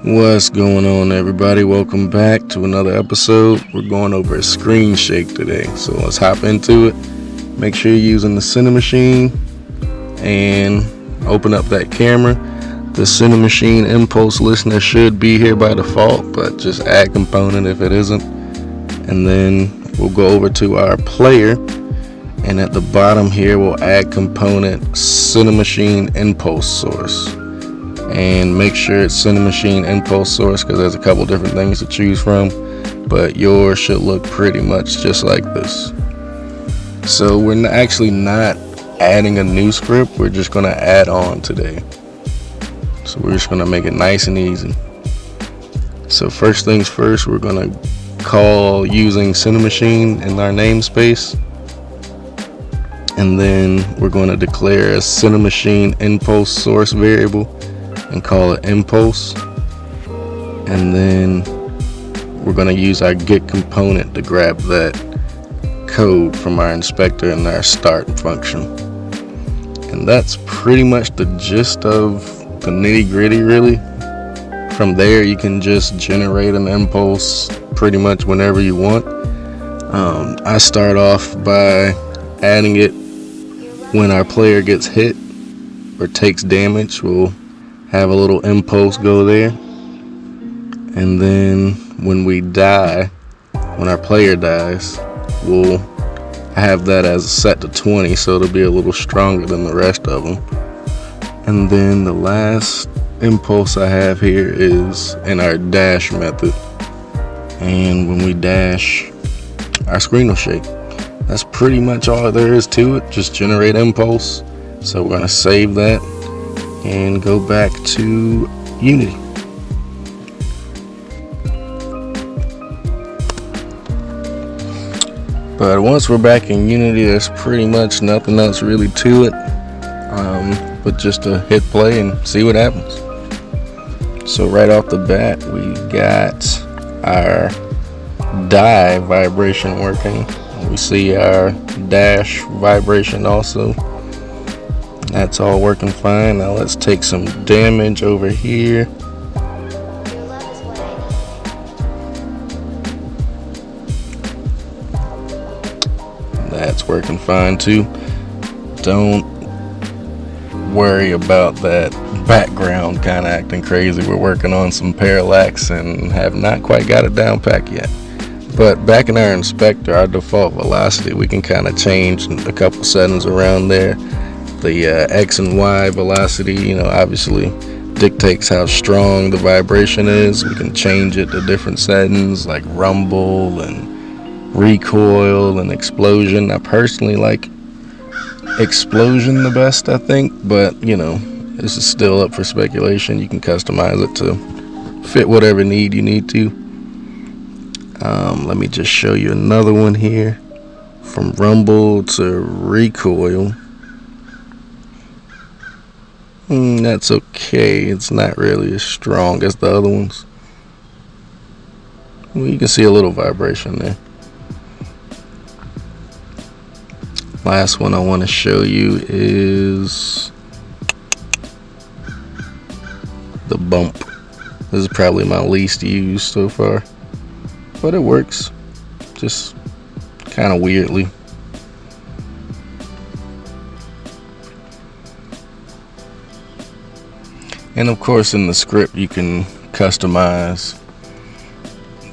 What's going on, everybody? Welcome back to another episode. We're going over a screen shake today, so let's hop into it. Make sure you're using the Cinemachine and open up that camera. The Cinemachine impulse listener should be here by default, but just add component if it isn't. And then we'll go over to our player, and at the bottom here we'll add component Cinemachine impulse source. And make sure it's Cinemachine impulse source because there's a couple different things to choose from, but yours should look pretty much just like this. So we're actually not adding a new script, we're just going to add on today. So we're just going to make it nice and easy. So first things first, we're going to call using Cinemachine in our namespace, and then we're going to declare a Cinemachine impulse source variable and call it impulse. And then we're going to use our get component to grab that code from our inspector and our start function. And that's pretty much the gist of the nitty gritty, really. From there you can just generate an impulse pretty much whenever you want. I start off by adding it when our player gets hit or takes damage. We'll have a little impulse go there, and then when we die, when our player dies, we'll have that as set to 20, so it'll be a little stronger than the rest of them. And then the last impulse I have here is in our dash method, and when we dash, our screen will shake. That's pretty much all there is to it, just generate impulse. So we're going to save that and go back to Unity. But once we're back in Unity, there's pretty much nothing else really to it, but just to hit play and see what happens. So right off the bat, we got our die vibration working. We see our dash vibration also. That's all working fine. Now let's take some damage over here. That's working fine too. Don't worry about that background kind of acting crazy. We're working on some parallax and have not quite got it down pat yet. But back in our inspector, our default velocity, we can kind of change a couple settings around there. The X and Y velocity, obviously dictates how strong the vibration is. We can change it to different settings like rumble and recoil and explosion. I personally like explosion the best, I think, but this is still up for speculation. You can customize it to fit whatever need you need to. Let me just show you another one here. From rumble to recoil. That's okay. It's not really as strong as the other ones. Well, you can see a little vibration there. Last one I want to show you is the bump. This is probably my least used so far, but it works, just kind of weirdly. And of course in the script you can customize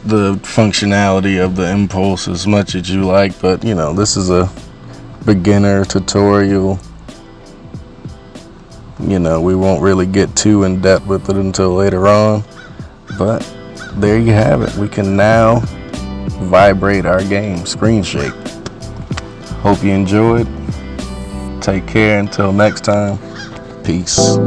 the functionality of the impulse as much as you like, but this is a beginner tutorial. We won't really get too in depth with it until later on, but there you have it. We can now vibrate our game, screen shake. Hope you enjoyed. Take care until next time. Peace.